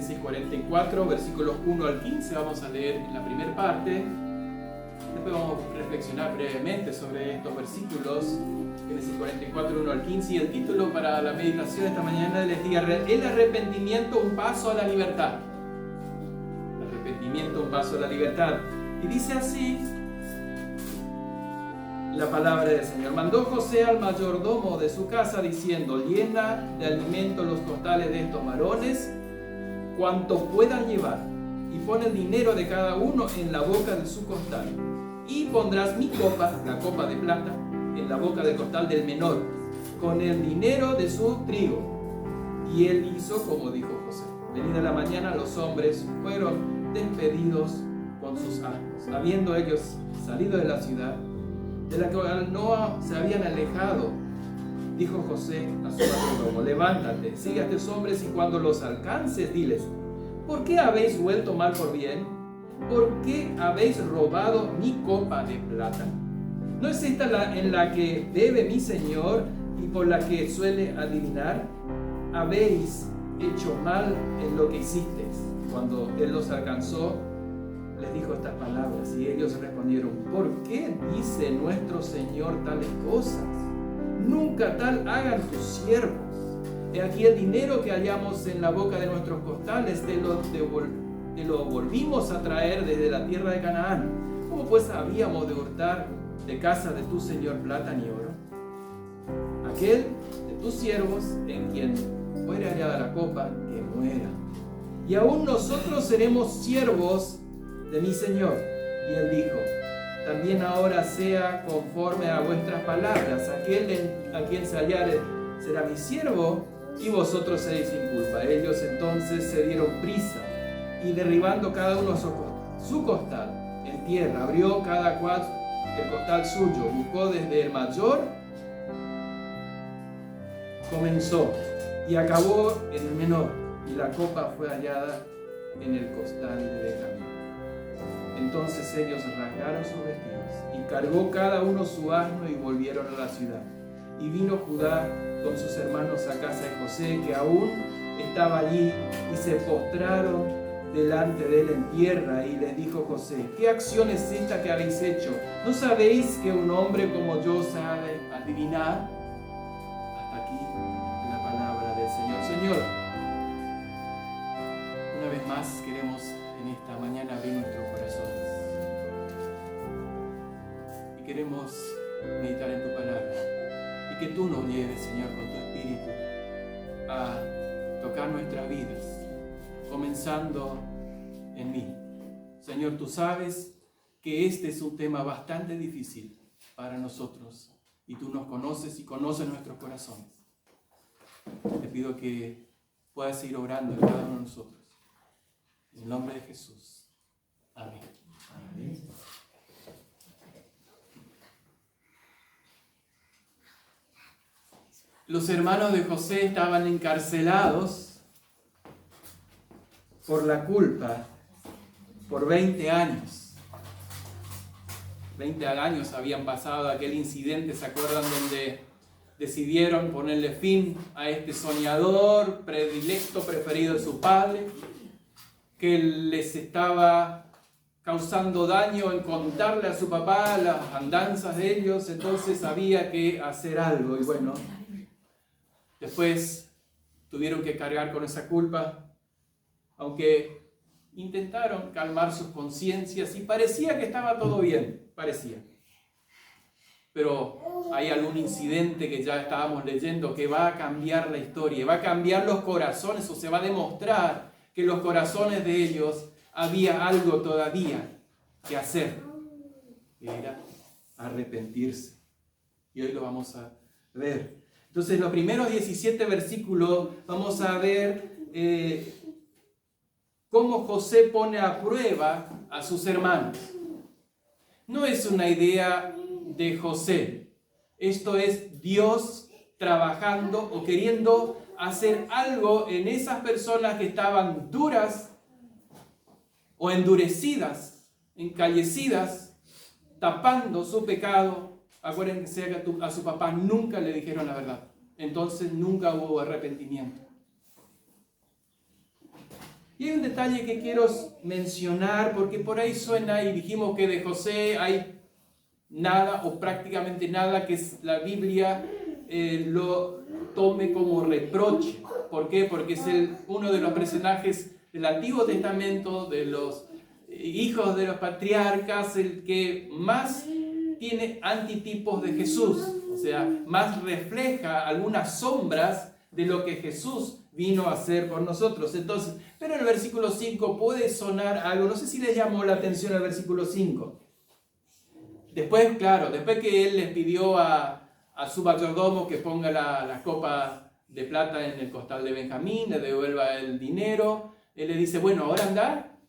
Génesis 44, versículos 1 al 15, vamos a leer en la primera parte. Después vamos a reflexionar brevemente sobre estos versículos, Génesis 44, 1 al 15, y el título para la meditación esta mañana les diga: el arrepentimiento, un paso a la libertad. El arrepentimiento, un paso a la libertad. Y dice así la palabra del Señor: mandó José al mayordomo de su casa diciendo: llena de alimento los costales de estos varones, cuanto puedan llevar, y pon el dinero de cada uno en la boca de su costal. Y pondrás mi copa, la copa de plata, en la boca del costal del menor, con el dinero de su trigo. Y él hizo como dijo José. Venida la mañana, los hombres fueron despedidos con sus asnos. Habiendo ellos salido de la ciudad, de la cual no se habían alejado, dijo José a su mayordomo: levántate, sigue a estos hombres, y cuando los alcances, diles: ¿por qué habéis vuelto mal por bien? ¿Por qué habéis robado mi copa de plata? ¿No es esta en la que bebe mi señor y por la que suele adivinar? Habéis hecho mal en lo que hicisteis. Cuando él los alcanzó, les dijo estas palabras, y ellos respondieron: ¿por qué dice nuestro señor tales cosas? Nunca tal hagan tus siervos. He aquí el dinero que hallamos en la boca de nuestros costales, te lo volvimos a traer desde la tierra de Canaán. ¿Cómo pues habíamos de hurtar de casa de tu señor plata ni oro? Aquel de tus siervos en quien fuere hallada la copa, que muera. Y aún nosotros seremos siervos de mi señor. Y él dijo: también ahora sea conforme a vuestras palabras. Aquel a quien se hallare será mi siervo, y vosotros seréis sin culpa. Ellos entonces se dieron prisa, y derribando cada uno su costal en tierra, abrió cada cual el costal suyo, buscó desde el mayor, comenzó y acabó en el menor, y la copa fue hallada en el costal de Benjamín. Entonces ellos rasgaron sus vestidos, y cargó cada uno su asno, y volvieron a la ciudad. Y vino Judá con sus hermanos a casa de José, que aún estaba allí, y se postraron delante de él en tierra. Y les dijo José: ¿qué acción es esta que habéis hecho? ¿No sabéis que un hombre como yo sabe adivinar? Hasta aquí la palabra del Señor. Señor, una vez más queremos en esta mañana abrir nuestros corazones, y queremos meditar en tu palabra, y que tú nos lleves, Señor, con tu Espíritu a tocar nuestras vidas, comenzando en mí. Señor, tú sabes que este es un tema bastante difícil para nosotros, y tú nos conoces y conoces nuestros corazones. Te pido que puedas ir obrando en cada uno de nosotros. En el nombre de Jesús. Amén. Amén. Los hermanos de José estaban encarcelados por la culpa por 20 años. 20 años habían pasado aquel incidente, ¿se acuerdan? Donde decidieron ponerle fin a este soñador predilecto, preferido de su padre, que les estaba causando daño en contarle a su papá las andanzas de ellos. Entonces había que hacer algo, y bueno, después tuvieron que cargar con esa culpa, aunque intentaron calmar sus conciencias y parecía que estaba todo bien, parecía. Pero hay algún incidente que ya estábamos leyendo que va a cambiar la historia, va a cambiar los corazones, o se va a demostrar que en los corazones de ellos había algo todavía que hacer, que era arrepentirse. Y hoy lo vamos a ver. Entonces, en los primeros 17 versículos vamos a ver cómo José pone a prueba a sus hermanos. No es una idea de José. Esto es Dios trabajando o queriendo hacer algo en esas personas que estaban duras o endurecidas, encallecidas, tapando su pecado. Acuérdense que a su papá nunca le dijeron la verdad. Entonces nunca hubo arrepentimiento. Y hay un detalle que quiero mencionar, porque por ahí suena, y dijimos que de José hay nada o prácticamente nada que la Biblia lo tome como reproche. ¿Por qué? Porque es uno de los personajes del Antiguo Testamento, de los hijos de los patriarcas, el que más tiene antitipos de Jesús, o sea, más refleja algunas sombras de lo que Jesús vino a hacer por nosotros. Entonces, pero en el versículo 5 puede sonar algo, no sé si les llamó la atención el versículo 5. Después, claro, después que él les pidió a su mayordomo que ponga la copa de plata en el costal de Benjamín, le devuelva el dinero, él le dice, bueno, ahora andá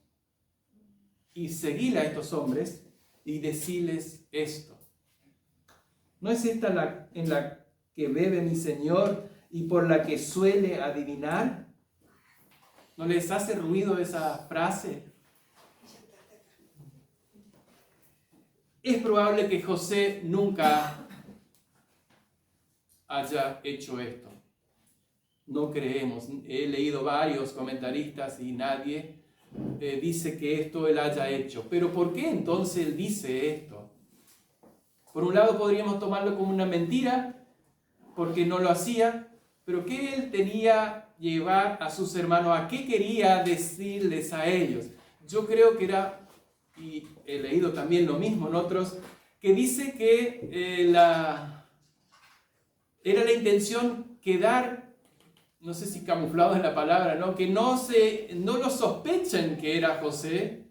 y seguile a estos hombres y decirles esto. ¿No es esta en la que bebe mi Señor y por la que suele adivinar? ¿No les hace ruido esa frase? Es probable que José nunca haya hecho esto. No creemos. He leído varios comentaristas y nadie dice que esto él haya hecho. Pero ¿por qué entonces él dice esto? Por un lado podríamos tomarlo como una mentira, porque no lo hacía, pero ¿qué él tenía llevar a sus hermanos? ¿A qué quería decirles a ellos? Yo creo que era, y he leído también lo mismo en otros, que dice que era la intención quedar, no sé si camuflado en la palabra, ¿no? Que no lo sospechen que era José,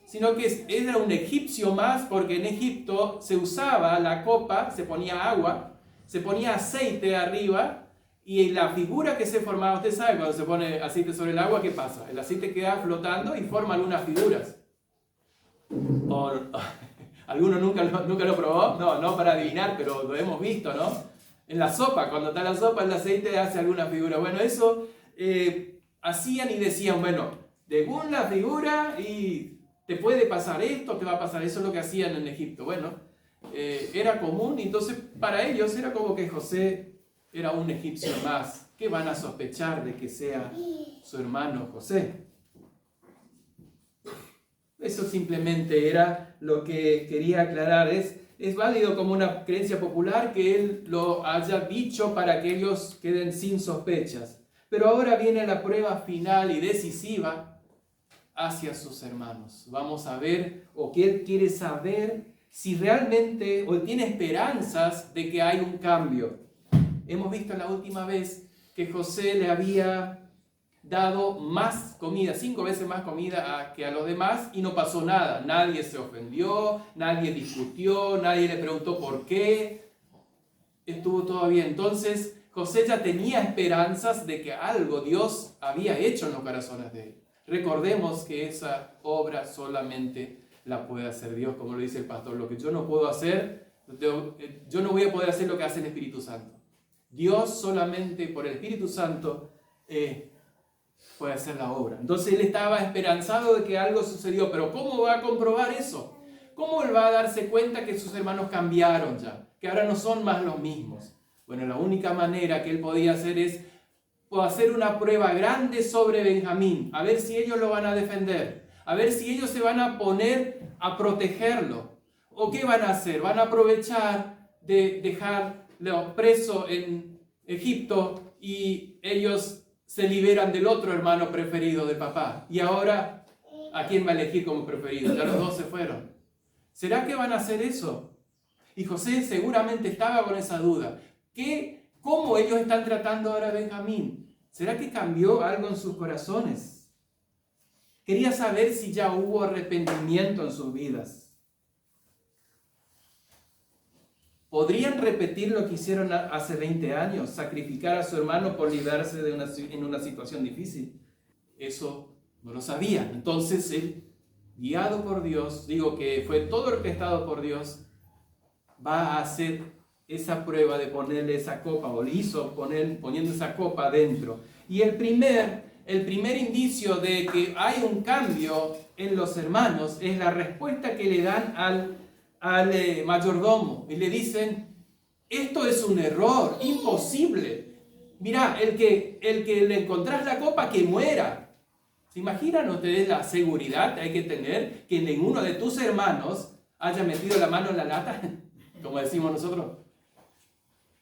sino que era un egipcio más, porque en Egipto se usaba la copa, se ponía agua, se ponía aceite arriba, y la figura que se formaba, usted sabe, cuando se pone aceite sobre el agua, ¿qué pasa? El aceite queda flotando y forma algunas figuras. ¿Alguno nunca lo probó? No para adivinar, pero lo hemos visto, ¿no? En la sopa, cuando está la sopa, el aceite hace alguna figura. Bueno, eso hacían y decían, bueno, según la figura y te puede pasar esto, te va a pasar eso, es lo que hacían en Egipto. Bueno, era común, entonces para ellos era como que José era un egipcio más. ¿Qué van a sospechar de que sea su hermano José? Eso simplemente era lo que quería aclarar. Es válido como una creencia popular que él lo haya dicho para que ellos queden sin sospechas. Pero ahora viene la prueba final y decisiva hacia sus hermanos. Vamos a ver, o que él quiere saber si realmente, o él tiene esperanzas de que hay un cambio. Hemos visto la última vez que José le había dado más comida, 5 veces más comida que a los demás, y no pasó nada. Nadie se ofendió, nadie discutió, nadie le preguntó por qué. Estuvo todo bien. Entonces José ya tenía esperanzas de que algo Dios había hecho en los corazones de él. Recordemos que esa obra solamente la puede hacer Dios, como lo dice el pastor. Lo que yo no puedo hacer, yo no voy a poder hacer lo que hace el Espíritu Santo. Dios solamente por el Espíritu Santo puede hacer la obra. Entonces él estaba esperanzado de que algo sucedió, pero ¿cómo va a comprobar eso? ¿Cómo él va a darse cuenta que sus hermanos cambiaron ya? Que ahora no son más los mismos. Bueno, la única manera que él podía hacer es hacer una prueba grande sobre Benjamín, a ver si ellos lo van a defender, a ver si ellos se van a poner a protegerlo. ¿O qué van a hacer? Van a aprovechar de dejarlo preso en Egipto y ellos se liberan del otro hermano preferido de papá. Y ahora, ¿a quién va a elegir como preferido? Ya los dos se fueron. ¿Será que van a hacer eso? Y José seguramente estaba con esa duda. ¿Cómo ellos están tratando ahora a Benjamín? ¿Será que cambió algo en sus corazones? Quería saber si ya hubo arrepentimiento en sus vidas. ¿Podrían repetir lo que hicieron hace 20 años? Sacrificar a su hermano por librarse en una situación difícil. Eso no lo sabía. Entonces él, guiado por Dios, digo que fue todo orquestado por Dios, va a hacer esa prueba de ponerle esa copa, o le hizo poniendo esa copa dentro. Y el primer indicio de que hay un cambio en los hermanos es la respuesta que le dan al mayordomo. Y le dicen, esto es un error, imposible. Mirá, el que le encontrás la copa, que muera. ¿Se imaginan ustedes la seguridad que hay que tener que ninguno de tus hermanos haya metido la mano en la lata? Como decimos nosotros.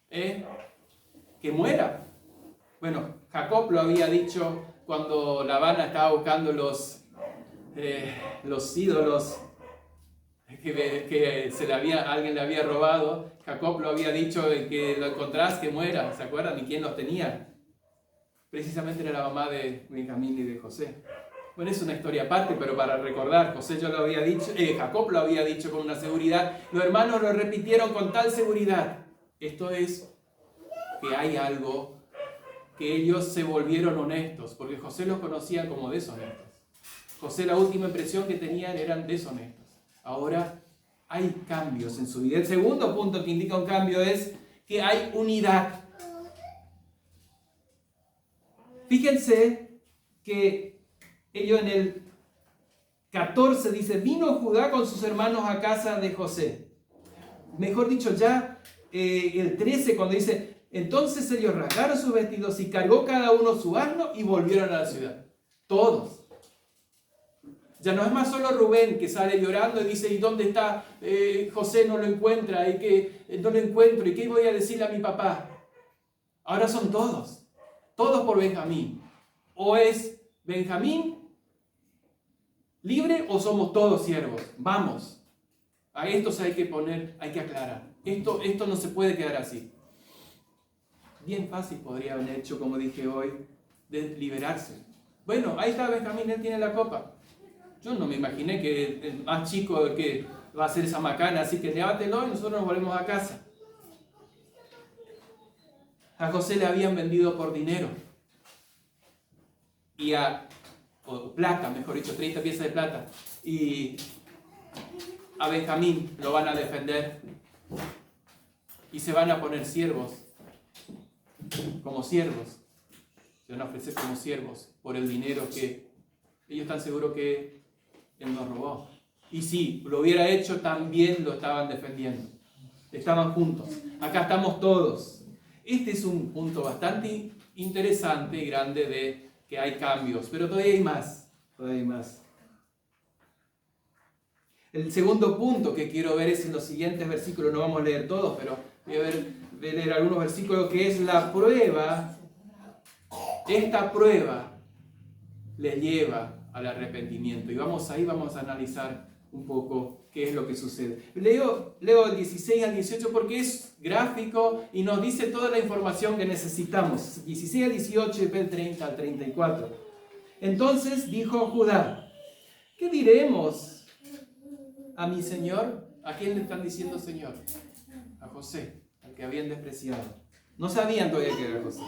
Que muera. Bueno, Jacob lo había dicho cuando Labán estaba buscando los ídolos que alguien le había robado. Jacob lo había dicho, que lo encontrás, que muera. ¿Se acuerdan? ¿Y quién los tenía? Precisamente era la mamá de Benjamín y de José. Bueno, es una historia aparte, pero para recordar, Jacob lo había dicho con una seguridad. Los hermanos lo repitieron con tal seguridad. Esto es que hay algo, que ellos se volvieron honestos, porque José los conocía como deshonestos. José, la última impresión que tenían eran deshonestos. Ahora hay cambios en su vida. El segundo punto que indica un cambio es que hay unidad. Fíjense que ellos en el 14 dice, vino Judá con sus hermanos a casa de José. Mejor dicho, ya el 13 cuando dice, entonces ellos rasgaron sus vestidos y cargó cada uno su asno y volvieron a la ciudad. Todos. Ya no es más solo Rubén que sale llorando y dice, ¿y dónde está José? No lo encuentra, no lo encuentro, ¿y qué voy a decirle a mi papá? Ahora son todos por Benjamín. O es Benjamín libre o somos todos siervos. Vamos. A estos hay que aclarar. Esto no se puede quedar así. Bien fácil podría haber hecho, como dije hoy, de liberarse. Bueno, ahí está Benjamín, él tiene la copa. Yo no me imaginé que el más chico que va a hacer esa macana, así que llévatelo y nosotros nos volvemos a casa. A José le habían vendido por dinero. O plata, mejor dicho, 30 piezas de plata. Y a Benjamín lo van a defender. Y se van a poner siervos. Como siervos. Se van a ofrecer como siervos por el dinero que ellos están seguros que él nos robó. Y si lo hubiera hecho, también lo estaban defendiendo. Estaban juntos. Acá estamos todos. Este es un punto bastante interesante y grande de que hay cambios, pero todavía hay más. Todavía hay más. El segundo punto que quiero ver es en los siguientes versículos. No vamos a leer todos, pero voy a leer algunos versículos, que es la prueba. Esta prueba le lleva al arrepentimiento. Y vamos a analizar un poco qué es lo que sucede. Leo el 16 al 18 porque es gráfico y nos dice toda la información que necesitamos. 16 al 18 y el 30 al 34. Entonces dijo Judá, ¿qué diremos a mi señor? ¿A quién le están diciendo señor? A José, al que habían despreciado. No sabían todavía que era José.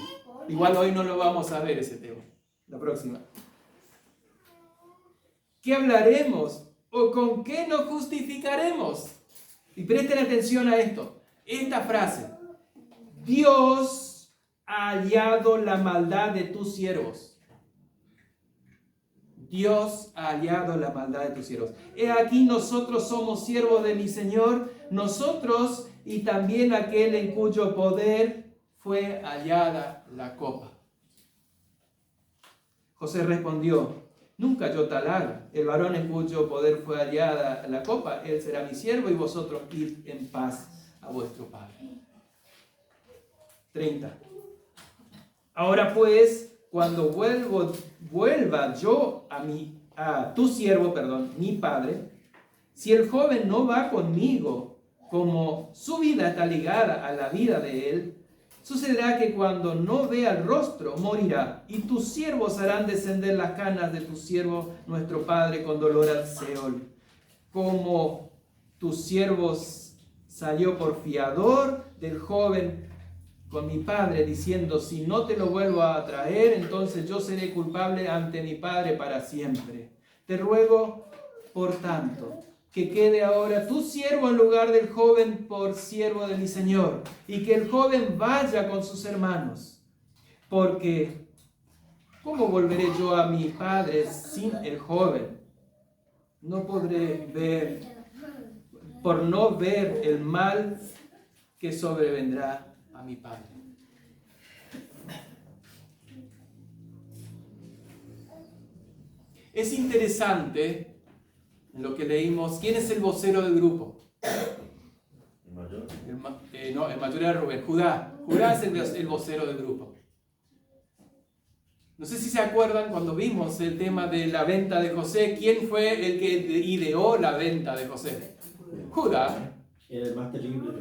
Igual hoy no lo vamos a ver ese tema. La próxima. ¿Qué hablaremos? ¿O con qué nos justificaremos? Y presten atención a esto. Esta frase. Dios ha hallado la maldad de tus siervos. Dios ha hallado la maldad de tus siervos. He aquí nosotros somos siervos de mi Señor, nosotros y también aquel en cuyo poder fue hallada la copa. José respondió, nunca yo tal haga. El varón en cuyo poder fue hallada la copa, él será mi siervo y vosotros id en paz a vuestro padre. 30. Ahora pues, cuando vuelva yo a tu siervo, mi padre, si el joven no va conmigo, como su vida está ligada a la vida de él, sucederá que cuando no vea el rostro, morirá, y tus siervos harán descender las canas de tu siervo, nuestro padre, con dolor al Seol. Como tus siervos salió por fiador del joven con mi padre, diciendo, si no te lo vuelvo a traer, entonces yo seré culpable ante mi padre para siempre. Te ruego, por tanto, que quede ahora tu siervo en lugar del joven por siervo de mi señor, y que el joven vaya con sus hermanos. Porque, ¿cómo volveré yo a mi padre sin el joven? No podré ver, por no ver el mal que sobrevendrá a mi padre. Es interesante en lo que leímos. ¿Quién es el vocero del grupo? ¿El mayor? El mayor era Rubén. Judá. Judá es el vocero del grupo. No sé si se acuerdan cuando vimos el tema de la venta de José. ¿Quién fue el que ideó la venta de José? Judá. Era el más terrible.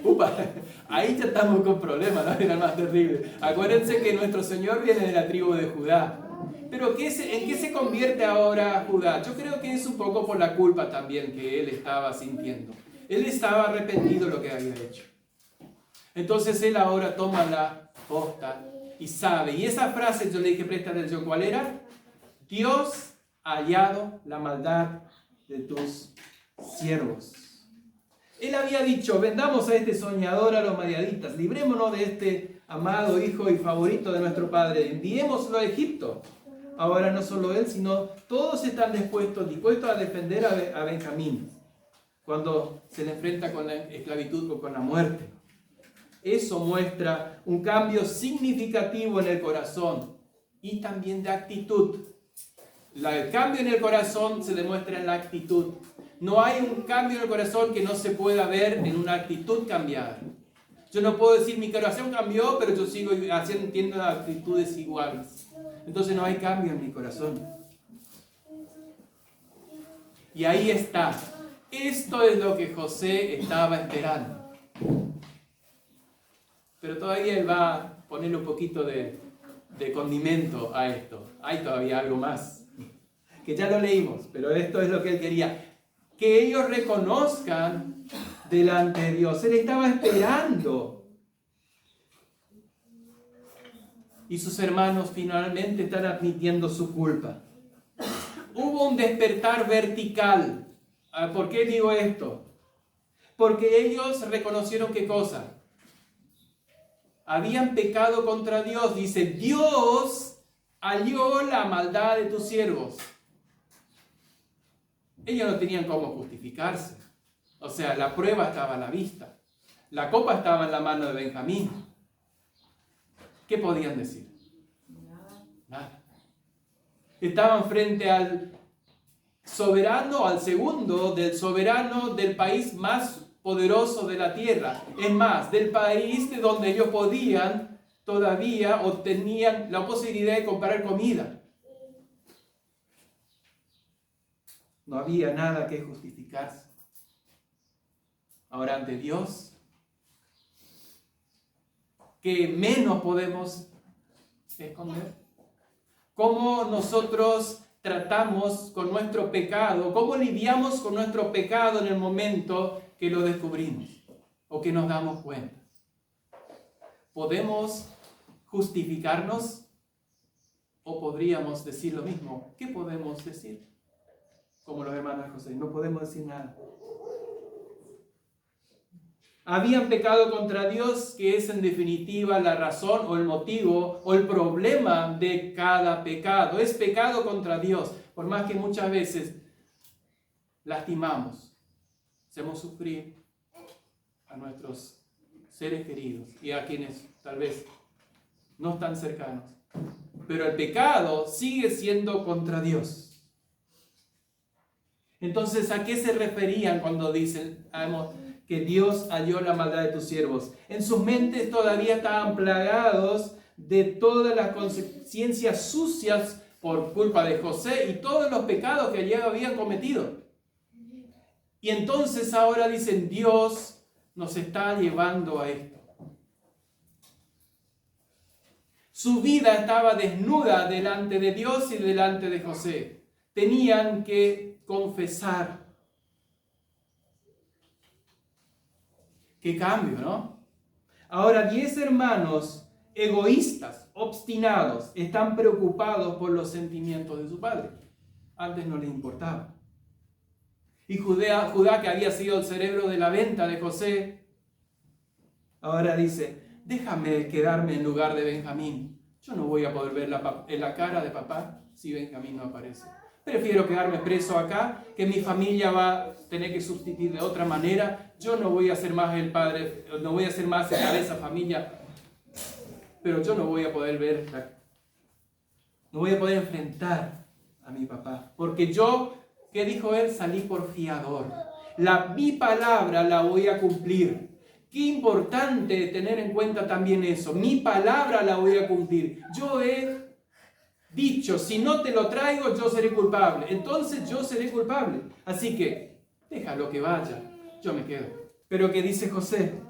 Upa, ahí ya estamos con problemas, ¿no? Era el más terrible. Acuérdense que nuestro Señor viene de la tribu de Judá. Pero ¿en qué se convierte ahora Judá? Yo creo que es un poco por la culpa también que él estaba sintiendo. Él estaba arrepentido de lo que había hecho. Entonces él ahora toma la posta y sabe. Y esa frase yo le dije, presta atención, ¿cuál era? Dios ha hallado la maldad de tus siervos. Él había dicho, vendamos a este soñador a los madianitas, librémonos de este amado hijo y favorito de nuestro padre, enviémoslo a Egipto. Ahora no solo él, sino todos están dispuestos a defender a Benjamín cuando se le enfrenta con la esclavitud o con la muerte. Eso muestra un cambio significativo en el corazón y también de actitud. El cambio en el corazón se demuestra en la actitud. No hay un cambio en el corazón que no se pueda ver en una actitud cambiada. Yo no puedo decir mi corazón cambió, pero yo sigo teniendo actitudes iguales. Entonces no hay cambio en mi corazón. Y ahí está. Esto es lo que José estaba esperando. Pero todavía él va a ponerle un poquito de condimento a esto. Hay todavía algo más, que ya lo leímos, pero esto es lo que él quería. Que ellos reconozcan delante de Dios. Él estaba esperando. Y sus hermanos finalmente están admitiendo su culpa. Hubo un despertar vertical. ¿Por qué digo esto? Porque ellos reconocieron ¿qué cosa? Habían pecado contra Dios. Dice, Dios halló la maldad de tus siervos. Ellos no tenían cómo justificarse. O sea, la prueba estaba a la vista. La copa estaba en la mano de Benjamín. ¿Qué podían decir? Nada. Estaban frente al soberano, al segundo del soberano del país más poderoso de la tierra. Es más, del país de donde ellos podían todavía o tenían la posibilidad de comprar comida. No había nada que justificarse. Ahora ante Dios, ¿qué menos podemos esconder? ¿Cómo nosotros tratamos con nuestro pecado? ¿Cómo lidiamos con nuestro pecado en el momento que lo descubrimos o que nos damos cuenta? ¿Podemos justificarnos o podríamos decir lo mismo? ¿Qué podemos decir? Como los hermanos de José, no podemos decir nada. Habían pecado contra Dios, que es en definitiva la razón o el motivo o el problema de cada pecado. Es pecado contra Dios, por más que muchas veces lastimamos, hacemos sufrir a nuestros seres queridos y a quienes tal vez no están cercanos. Pero el pecado sigue siendo contra Dios. Entonces, ¿a qué se referían cuando dicen que Dios halló la maldad de tus siervos? En sus mentes todavía estaban plagados de todas las conciencias sucias por culpa de José y todos los pecados que allí habían cometido. Y entonces ahora dicen, Dios nos está llevando a esto. Su vida estaba desnuda delante de Dios y delante de José. Tenían que confesar. Qué cambio, ¿no? Ahora 10 hermanos egoístas, obstinados, están preocupados por los sentimientos de su padre. Antes no les importaba. Y Judá, que había sido el cerebro de la venta de José, ahora dice, déjame quedarme en lugar de Benjamín. Yo no voy a poder ver la cara de papá si Benjamín no aparece. Prefiero quedarme preso acá, que mi familia va a tener que sustituir de otra manera. Yo no voy a ser más el padre, no voy a ser más el de esa familia, pero yo no voy a poder ver No voy a poder enfrentar a mi papá. Porque yo, ¿qué dijo él? Salí por fiador. Mi palabra la voy a cumplir. Qué importante tener en cuenta también eso. Mi palabra la voy a cumplir. Yo he dicho, si no te lo traigo, yo seré culpable. Entonces yo seré culpable. Así que, déjalo que vaya. Yo me quedo. Pero ¿qué dice José?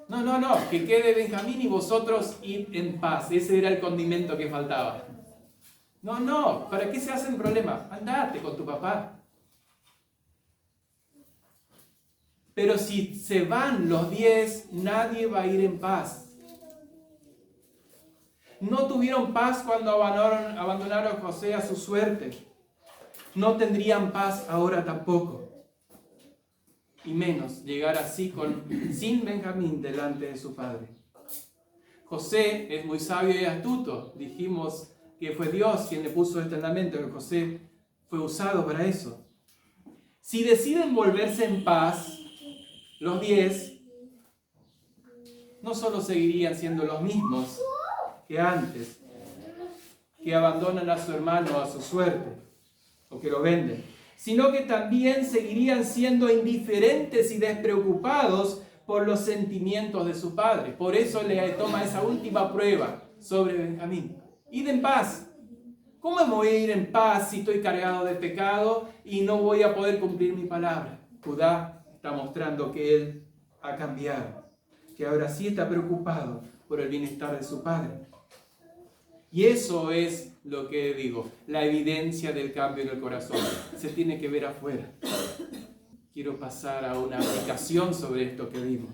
No, que quede Benjamín y vosotros id en paz. Ese era el condimento que faltaba. No, ¿para qué se hacen problemas? Andate con tu papá. Pero si se van los 10, nadie va a ir en paz. No tuvieron paz cuando abandonaron a José a su suerte. No tendrían paz ahora tampoco. Y menos llegar así sin Benjamín delante de su padre. José es muy sabio y astuto. Dijimos que fue Dios quien le puso este en la mente, que José fue usado para eso. Si deciden volverse en paz, los 10 no solo seguirían siendo los mismos que antes, que abandonan a su hermano a su suerte, o que lo venden, sino que también seguirían siendo indiferentes y despreocupados por los sentimientos de su padre. Por eso le toma esa última prueba sobre Benjamín. Id en paz. ¿Cómo me voy a ir en paz si estoy cargado de pecado y no voy a poder cumplir mi palabra? Judá está mostrando que él ha cambiado, que ahora sí está preocupado por el bienestar de su padre. Y eso es lo que digo, la evidencia del cambio en el corazón. Se tiene que ver afuera. Quiero pasar a una aplicación sobre esto que vimos.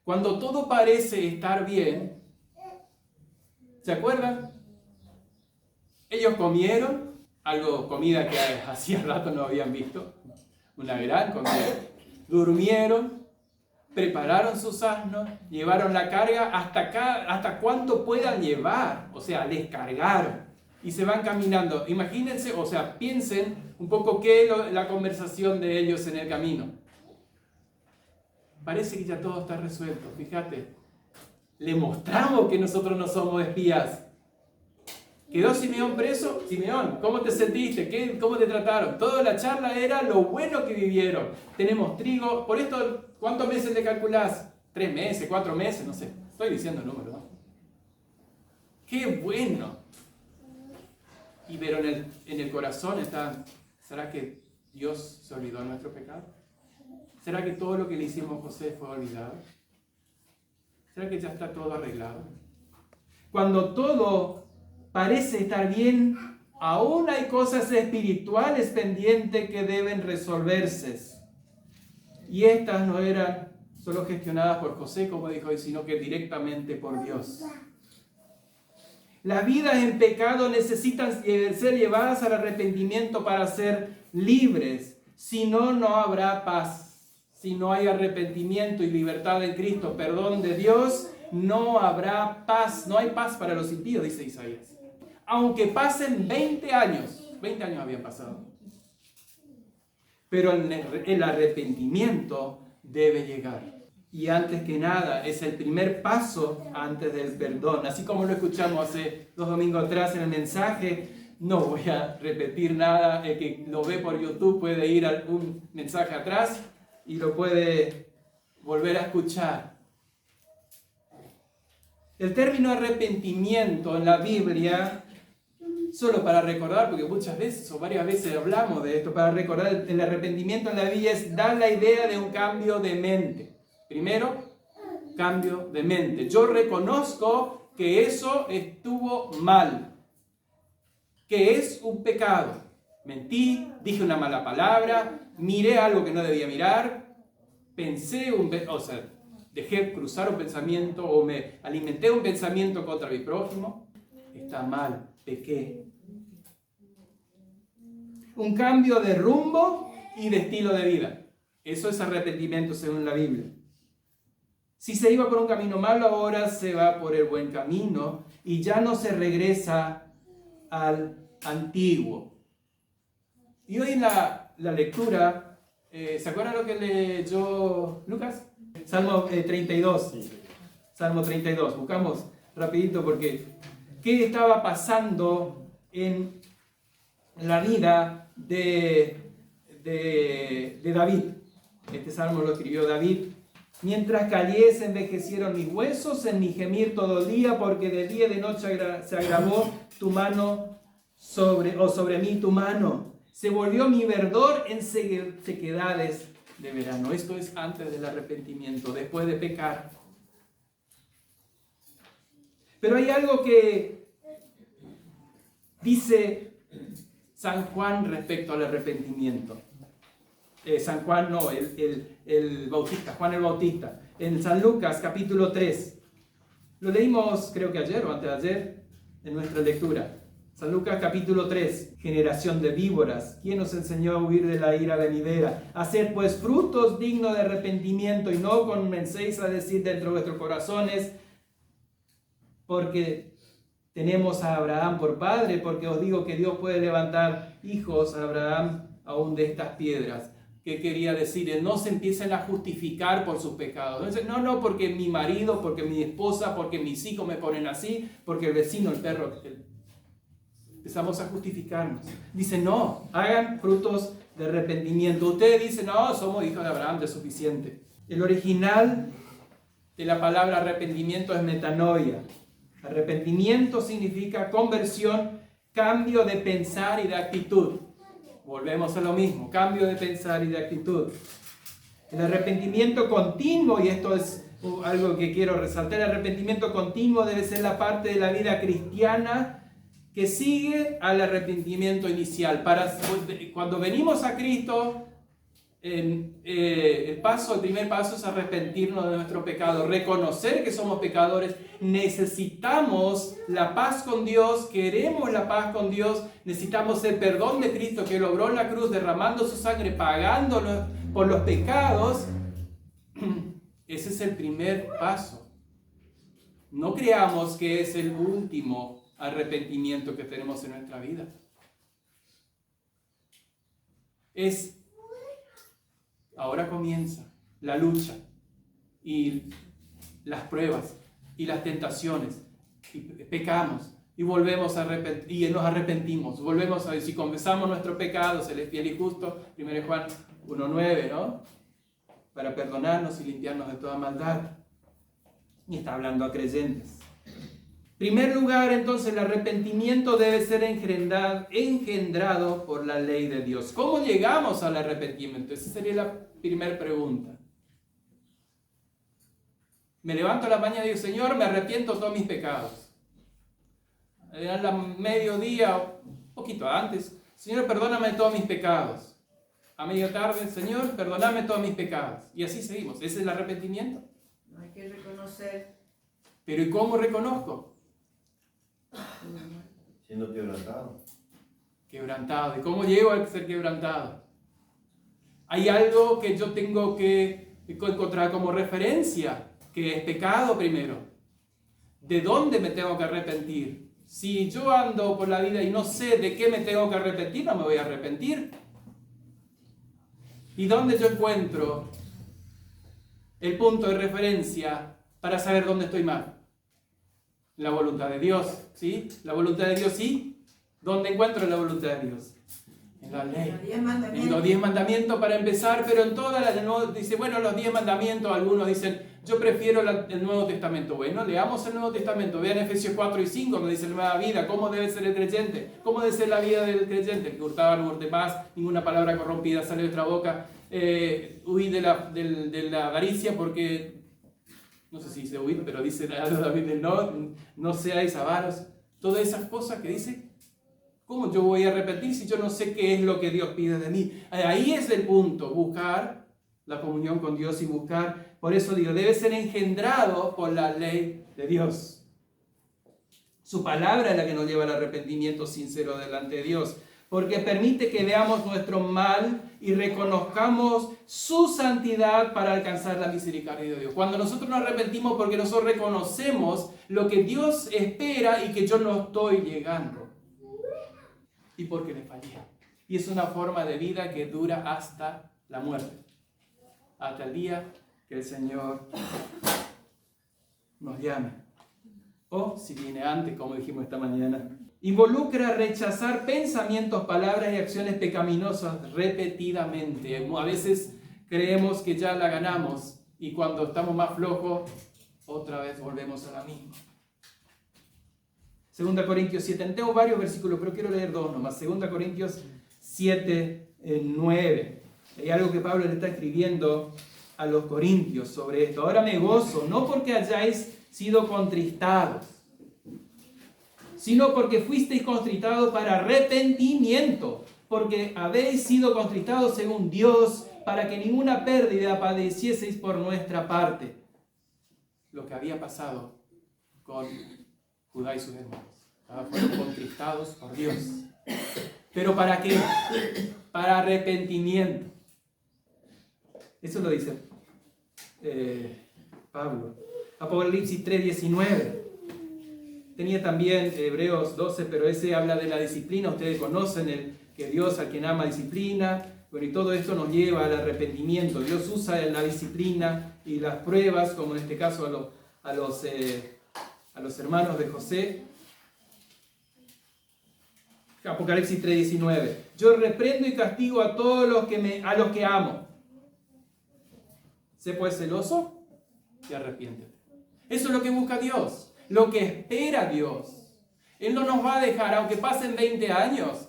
Cuando todo parece estar bien, ¿se acuerdan? Ellos comieron comida que hacía rato no habían visto, una gran comida. Durmieron, prepararon sus asnos, llevaron la carga hasta cuánto puedan llevar, o sea, les cargaron y se van caminando. Imagínense, o sea, piensen un poco qué es la conversación de ellos en el camino. Parece que ya todo está resuelto, fíjate. Le mostramos que nosotros no somos espías. ¿Quedó Simeón preso? Simeón, ¿cómo te sentiste? ¿Cómo te trataron? Toda la charla era lo bueno que vivieron. Tenemos trigo. Por esto, ¿cuántos meses le calculás? 3 meses, 4 meses, no sé. Estoy diciendo el número, ¿no? ¡Qué bueno! Pero en el corazón está, ¿será que Dios se olvidó de nuestro pecado? ¿Será que todo lo que le hicimos a José fue olvidado? ¿Será que ya está todo arreglado? Cuando todo parece estar bien, aún hay cosas espirituales pendientes que deben resolverse. Y estas no eran solo gestionadas por José, como dijo hoy, sino que directamente por Dios. Las vidas en pecado necesitan ser llevadas al arrepentimiento para ser libres. Si no, no habrá paz. Si no hay arrepentimiento y libertad en Cristo, perdón de Dios, no habrá paz. No hay paz para los impíos, dice Isaías. Aunque pasen 20 años habían pasado. Pero el arrepentimiento debe llegar. Y antes que nada, es el primer paso antes del perdón. Así como lo escuchamos hace 2 domingos atrás en el mensaje, no voy a repetir nada. El que lo ve por YouTube puede ir a un mensaje atrás y lo puede volver a escuchar. El término arrepentimiento en la Biblia, solo para recordar, porque muchas veces o varias veces hablamos de esto, para recordar, el arrepentimiento en la Biblia es dar la idea de un cambio de mente. Primero, cambio de mente. Yo reconozco que eso estuvo mal, que es un pecado. Mentí, dije una mala palabra, miré algo que no debía mirar, dejé cruzar un pensamiento o me alimenté un pensamiento contra mi prójimo. Está mal, pequé. Un cambio de rumbo y de estilo de vida. Eso es arrepentimiento según la Biblia. Si se iba por un camino malo, ahora se va por el buen camino y ya no se regresa al antiguo. Y hoy en la lectura, ¿se acuerdan lo que leyó Lucas? Salmo 32. Salmo 32. Buscamos rapidito, porque ¿qué estaba pasando en la vida de David? Este salmo lo escribió David. Mientras callé se envejecieron mis huesos en mi gemir todo el día, porque de día y de noche se agravó tu mano sobre mí tu mano. Se volvió mi verdor en sequedades de verano. Esto es antes del arrepentimiento, después de pecar. Pero hay algo que dice San Juan respecto al arrepentimiento. San Juan no, el Bautista, Juan el Bautista. En San Lucas capítulo 3. Lo leímos creo que ayer o antes de ayer en nuestra lectura. San Lucas capítulo 3. Generación de víboras, ¿quién nos enseñó a huir de la ira venidera? Haced pues frutos dignos de arrepentimiento y no comencéis a decir dentro de vuestros corazones, porque tenemos a Abraham por padre, porque os digo que Dios puede levantar hijos a Abraham aún de estas piedras. ¿Qué quería decir? No se empiecen a justificar por sus pecados. No, porque mi marido, porque mi esposa, porque mis hijos me ponen así, porque el vecino, el perro. Empezamos a justificarnos. Dice, no, hagan frutos de arrepentimiento. Ustedes dicen, no, somos hijos de Abraham, de suficiente. El original de la palabra arrepentimiento es metanoia. Arrepentimiento significa conversión, cambio de pensar y de actitud. Volvemos a lo mismo, cambio de pensar y de actitud. El arrepentimiento continuo, y esto es algo que quiero resaltar, el arrepentimiento continuo debe ser la parte de la vida cristiana que sigue al arrepentimiento inicial. Cuando venimos a Cristo, el primer paso es arrepentirnos de nuestro pecado, reconocer que somos pecadores, necesitamos la paz con Dios, queremos la paz con Dios, necesitamos el perdón de Cristo que logró en la cruz derramando su sangre, pagándonos por los pecados. Ese es el primer paso. No creamos que es el último arrepentimiento que tenemos en nuestra vida. Ahora comienza la lucha y las pruebas y las tentaciones. Y pecamos y volvemos a arrepentir y nos arrepentimos. Volvemos a decir, si confesamos nuestros pecados, Él es fiel y justo. 1 Juan 1:9, ¿no? Para perdonarnos y limpiarnos de toda maldad. Y está hablando a creyentes. En primer lugar, entonces, el arrepentimiento debe ser engendrado por la ley de Dios. ¿Cómo llegamos al arrepentimiento? Esa sería la primera pregunta. Me levanto a la mañana y digo, Señor, me arrepiento de todos mis pecados. Al mediodía, un poquito antes, Señor, perdóname de todos mis pecados. A media tarde, Señor, perdóname de todos mis pecados. Y así seguimos. Ese es el arrepentimiento. No hay que reconocer. Pero ¿y cómo reconozco? Siendo quebrantado. Quebrantado. ¿Y cómo llego a ser quebrantado? Hay algo que yo tengo que encontrar como referencia, que es pecado primero. ¿De dónde me tengo que arrepentir? Si yo ando por la vida y no sé de qué me tengo que arrepentir, no me voy a arrepentir. ¿Y dónde yo encuentro el punto de referencia para saber dónde estoy mal? La voluntad de Dios, ¿sí? La voluntad de Dios, ¿sí? ¿Dónde encuentro la voluntad de Dios? En la ley. En los 10 mandamientos para empezar, pero en todas las... Dice, bueno, los 10 mandamientos, algunos dicen, yo prefiero el Nuevo Testamento. Bueno, leamos el Nuevo Testamento. Vean Efesios 4 y 5, donde dice la nueva vida, cómo debe ser el creyente, cómo debe ser la vida del creyente. El que hurtaba no hurte más, ninguna palabra corrompida sale de nuestra boca. Huid de la avaricia porque... No sé si dice huir, pero dice David, no seáis avaros. Todas esas cosas que dice, ¿cómo yo voy a repetir si yo no sé qué es lo que Dios pide de mí? Ahí es el punto, buscar la comunión con Dios y buscar, por eso digo, debe ser engendrado por la ley de Dios. Su palabra es la que nos lleva al arrepentimiento sincero delante de Dios, porque permite que veamos nuestro mal y reconozcamos su santidad para alcanzar la misericordia de Dios. Cuando nosotros nos arrepentimos porque nosotros reconocemos lo que Dios espera y que yo no estoy llegando. Y porque le fallé. Y es una forma de vida que dura hasta la muerte. Hasta el día que el Señor nos llame. o si viene antes, como dijimos esta mañana. Involucra rechazar pensamientos, palabras y acciones pecaminosas repetidamente. A veces creemos que ya la ganamos y cuando estamos más flojos, otra vez volvemos a la misma. 2 Corintios 7, tengo varios versículos, pero quiero leer dos nomás. 2 Corintios 7, 9. Hay algo que Pablo le está escribiendo a los corintios sobre esto. Ahora me gozo, no porque hayáis sido contristados, sino porque fuisteis contristados para arrepentimiento, porque habéis sido contristados según Dios, para que ninguna pérdida padecieseis por nuestra parte. Lo que había pasado con Judá y sus hermanos. Fueron contristados por Dios. ¿Pero para qué? Para arrepentimiento. Eso lo dice Pablo. Apocalipsis 3:19. Tenía también Hebreos 12, pero ese habla de la disciplina. Ustedes conocen que Dios a quien ama disciplina. Bueno, y todo esto nos lleva al arrepentimiento. Dios usa la disciplina y las pruebas, como en este caso a los hermanos de José. Apocalipsis 3:19. Yo reprendo y castigo a todos a los que amo. Sé pues celoso y arrepiéntete. Eso es lo que busca Dios, lo que espera Dios. Él no nos va a dejar, aunque pasen 20 años.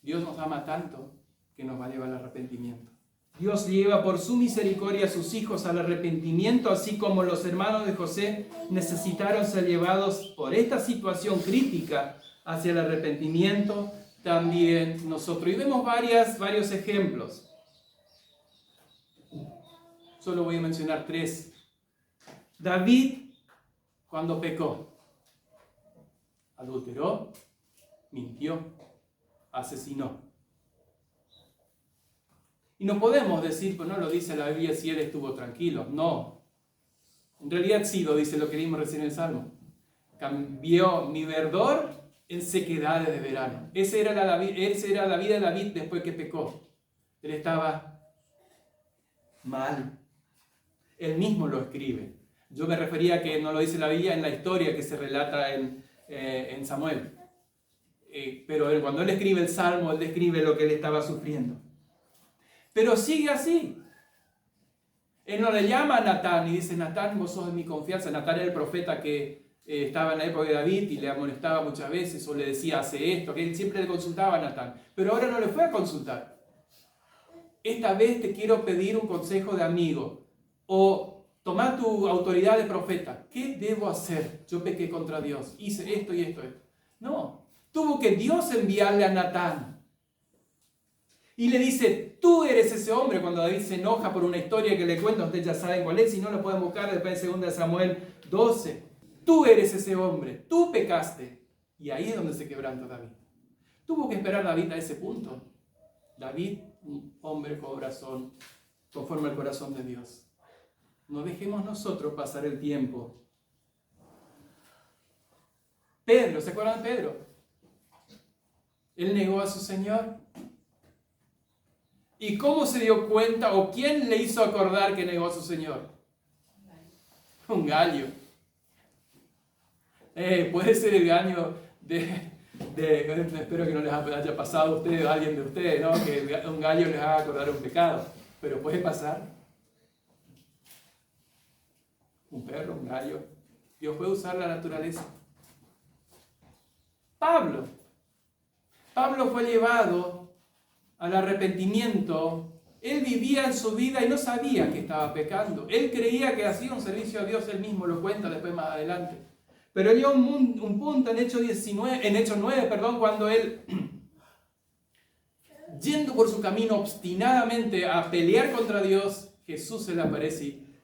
Dios nos ama tanto que nos va a llevar al arrepentimiento. Dios lleva por su misericordia a sus hijos al arrepentimiento, así como los hermanos de José necesitaron ser llevados por esta situación crítica hacia el arrepentimiento, también nosotros. Y vemos varios ejemplos. Solo voy a mencionar 3. David, cuando pecó, adulteró, mintió, asesinó. Y no podemos decir, pues no lo dice la Biblia, si él estuvo tranquilo. No. En realidad sí lo dice lo que vimos recién en el Salmo. Cambió mi verdor en sequedades de verano. Esa era la vida de David después que pecó. Él estaba mal. Él mismo lo escribe. Yo me refería a que no lo dice la Biblia en la historia que se relata en Samuel. Pero cuando él escribe el Salmo, él describe lo que él estaba sufriendo. Pero sigue así. Él no le llama a Natán y dice, Natán, vos sos de mi confianza. Natán era el profeta que estaba en la época de David y le amonestaba muchas veces o le decía, hace esto, que él siempre le consultaba a Natán. Pero ahora no le fue a consultar. Esta vez te quiero pedir un consejo de amigo. O toma tu autoridad de profeta. ¿Qué debo hacer? Yo pequé contra Dios. Hice esto y esto. No. Tuvo que Dios enviarle a Natán. Y le dice, tú eres ese hombre. Cuando David se enoja por una historia que le cuenta, ustedes ya saben cuál es. Si no, lo pueden buscar después en 2 Samuel 12. Tú eres ese hombre. Tú pecaste. Y ahí es donde se quebranta David. Tuvo que esperar David a ese punto. David, un hombre corazón, conforme al corazón de Dios. No dejemos nosotros pasar el tiempo. Pedro, ¿se acuerdan de Pedro? Él negó a su Señor. ¿Y cómo se dio cuenta o quién le hizo acordar que negó a su Señor? Un gallo. Puede ser el gallo espero que no les haya pasado a ustedes o a alguien de ustedes, ¿no? Que un gallo les haga acordar un pecado. Pero puede pasar. Un perro, un gallo. Dios puede usar la naturaleza. Pablo fue llevado al arrepentimiento. Él vivía en su vida y no sabía que estaba pecando. Él creía que hacía un servicio a Dios, él mismo lo cuenta después más adelante. Pero llegó un punto en Hechos 9, cuando él, yendo por su camino obstinadamente a pelear contra Dios, Jesús se le aparece y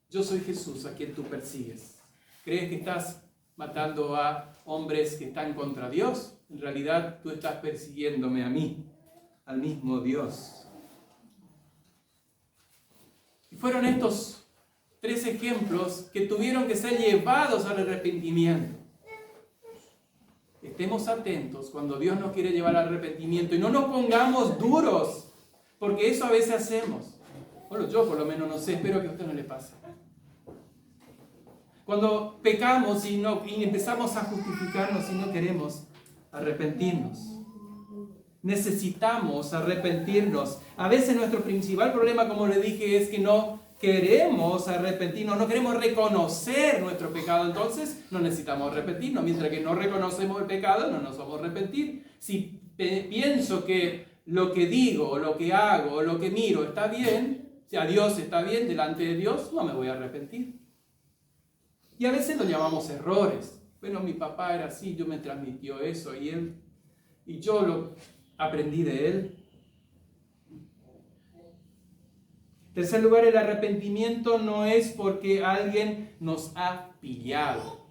yo soy Jesús a quien tú persigues. ¿Crees que estás matando a hombres que están contra Dios? En realidad tú estás persiguiéndome a mí, al mismo Dios. Y fueron estos 3 ejemplos que tuvieron que ser llevados al arrepentimiento. Estemos atentos cuando Dios nos quiere llevar al arrepentimiento y no nos pongamos duros, porque eso a veces hacemos. Bueno, yo por lo menos no sé, espero que a usted no le pase. Cuando pecamos y empezamos a justificarnos y no queremos arrepentirnos. Necesitamos arrepentirnos. A veces nuestro principal problema, como le dije, es que no queremos arrepentirnos, no queremos reconocer nuestro pecado. Entonces no necesitamos arrepentirnos. Mientras que no reconocemos el pecado, no nos vamos a arrepentir. Si pienso que lo que digo, o lo que hago, o lo que miro está bien, si a Dios está bien, delante de Dios, no me voy a arrepentir. Y a veces lo llamamos errores. Bueno, mi papá era así, yo me transmitió eso y yo lo aprendí de él. En tercer lugar, el arrepentimiento no es porque alguien nos ha pillado.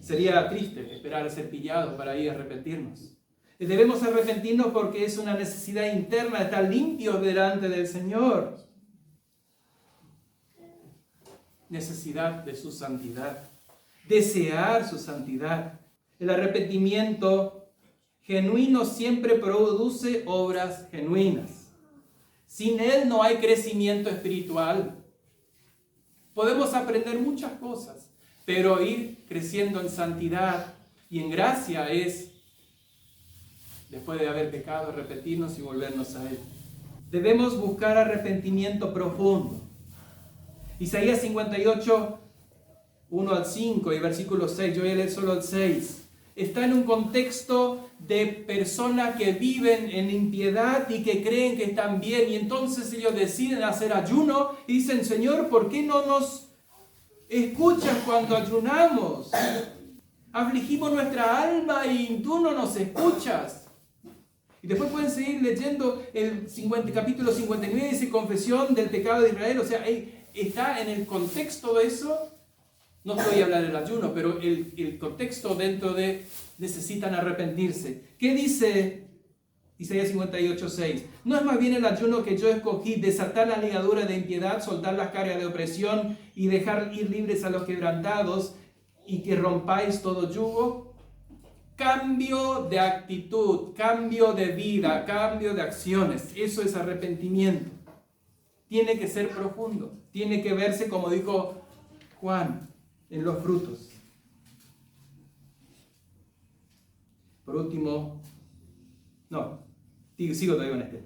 Sería triste esperar a ser pillados para ir a arrepentirnos. Debemos arrepentirnos porque es una necesidad interna de estar limpios delante del Señor. Necesidad de su santidad. Desear su santidad. El arrepentimiento genuino siempre produce obras genuinas. Sin él no hay crecimiento espiritual. Podemos aprender muchas cosas, pero ir creciendo en santidad y en gracia es, después de haber pecado, arrepentirnos y volvernos a él. Debemos buscar arrepentimiento profundo. Isaías 58, 1 al 5 y versículo 6, yo voy a leer solo el 6. Está en un contexto de personas que viven en impiedad y que creen que están bien. Y entonces ellos deciden hacer ayuno y dicen, Señor, ¿por qué no nos escuchas cuando ayunamos? Afligimos nuestra alma y tú no nos escuchas. Y después pueden seguir leyendo el capítulo 59, dice confesión del pecado de Israel. O sea, está en el contexto de eso. No estoy a hablar del ayuno, pero el contexto dentro de necesitan arrepentirse. ¿Qué dice Isaías 58, 6? ¿No es más bien el ayuno que yo escogí, desatar la ligadura de impiedad, soltar las cargas de opresión y dejar ir libres a los quebrantados y que rompáis todo yugo? Cambio de actitud, cambio de vida, cambio de acciones. Eso es arrepentimiento. Tiene que ser profundo. Tiene que verse, como dijo Juan, en los frutos. Por último, sigo todavía con este.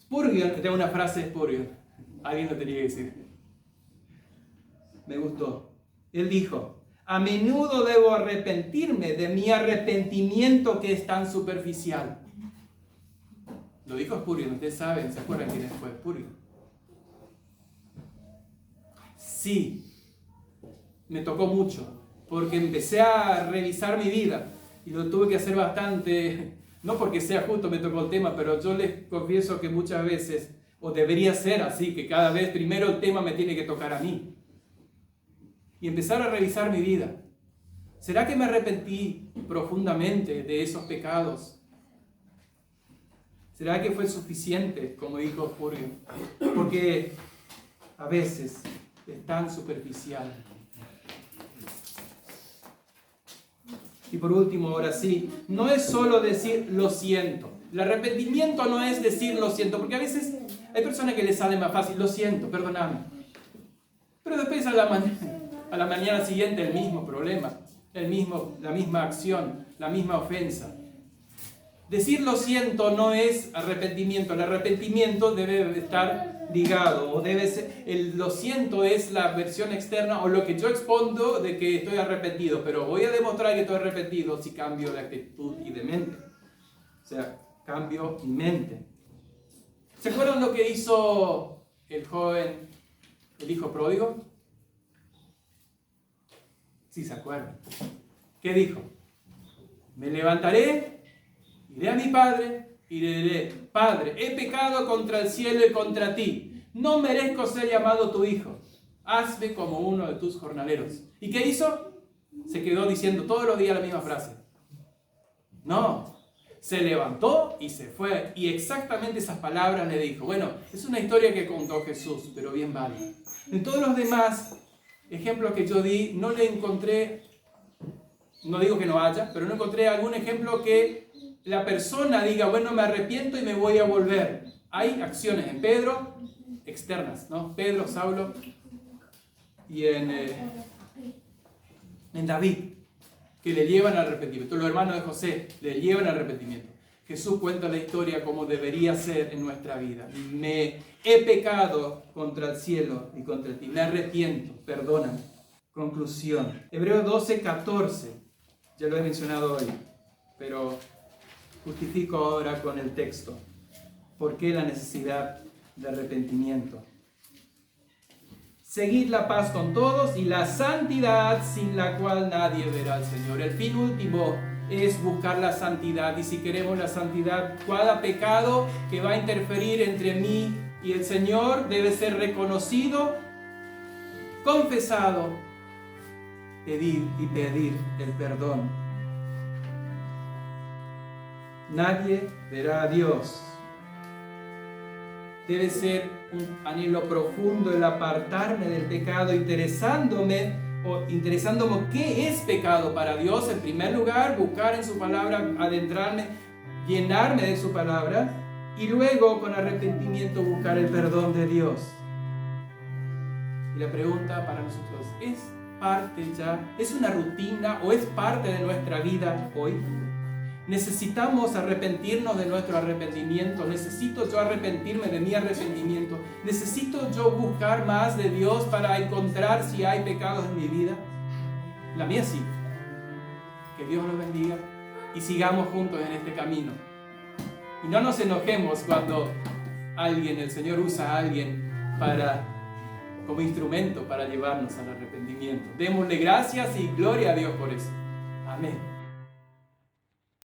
Spurgeon, tengo una frase de Spurgeon. Alguien lo tenía que decir. Me gustó. Él dijo, a menudo debo arrepentirme de mi arrepentimiento que es tan superficial. Lo dijo Spurgeon, ustedes saben, ¿se acuerdan quién fue Spurgeon? Sí, me tocó mucho, porque empecé a revisar mi vida y lo tuve que hacer bastante, no porque sea justo me tocó el tema, pero yo les confieso que muchas veces, o debería ser así, que cada vez primero el tema me tiene que tocar a mí. Y empezar a revisar mi vida. ¿Será que me arrepentí profundamente de esos pecados? ¿Será que fue suficiente, como dijo Spurgeon? Porque a veces es tan superficial. Y por último, ahora sí, no es solo decir lo siento. El arrepentimiento no es decir lo siento, porque a veces hay personas que les sale más fácil, lo siento, perdóname. Pero después a la mañana siguiente el mismo problema, la misma acción, la misma ofensa. Decir lo siento no es arrepentimiento. El arrepentimiento debe estar ligado, o debe ser, lo siento es la versión externa o lo que yo expongo de que estoy arrepentido, pero voy a demostrar que estoy arrepentido si cambio de actitud y de mente. O sea, cambio mi mente. ¿Se acuerdan lo que hizo el joven, el hijo pródigo? Sí, se acuerdan. ¿Qué dijo? Me levantaré, iré a mi padre y le diré, Padre, he pecado contra el cielo y contra ti. No merezco ser llamado tu hijo. Hazme como uno de tus jornaleros. ¿Y qué hizo? Se quedó diciendo todos los días la misma frase. No, se levantó y se fue. Y exactamente esas palabras le dijo. Bueno, es una historia que contó Jesús, pero bien vale. En todos los demás ejemplos que yo di, no le encontré, no digo que no haya, pero no encontré algún ejemplo que la persona diga, bueno, me arrepiento y me voy a volver. Hay acciones en Pedro, externas, ¿no? Pedro, Saulo y en David, que le llevan al arrepentimiento. Los hermanos de José le llevan al arrepentimiento. Jesús cuenta la historia como debería ser en nuestra vida. Me he pecado contra el cielo y contra ti. Me arrepiento, perdóname. Conclusión. Hebreos 12:14. Ya lo he mencionado hoy, pero justifico ahora con el texto. ¿Por qué la necesidad de arrepentimiento? Seguid la paz con todos y la santidad sin la cual nadie verá al Señor. El fin último es buscar la santidad, y si queremos la santidad, cada pecado que va a interferir entre mí y el Señor debe ser reconocido, confesado, pedir el perdón. Nadie verá a Dios. Debe ser un anhelo profundo el apartarme del pecado, interesándome qué es pecado para Dios. En primer lugar, buscar en su palabra, adentrarme, llenarme de su palabra, y luego con arrepentimiento buscar el perdón de Dios. Y la pregunta para nosotros, ¿es una rutina o es parte de nuestra vida hoy? Necesitamos arrepentirnos de nuestro arrepentimiento. Necesito yo arrepentirme de mi arrepentimiento. Necesito yo buscar más de Dios para encontrar si hay pecados en mi vida. La mía sí. Que Dios los bendiga y sigamos juntos en este camino. Y no nos enojemos cuando el Señor usa a alguien como instrumento para llevarnos al arrepentimiento. Démosle gracias y gloria a Dios por eso. Amén.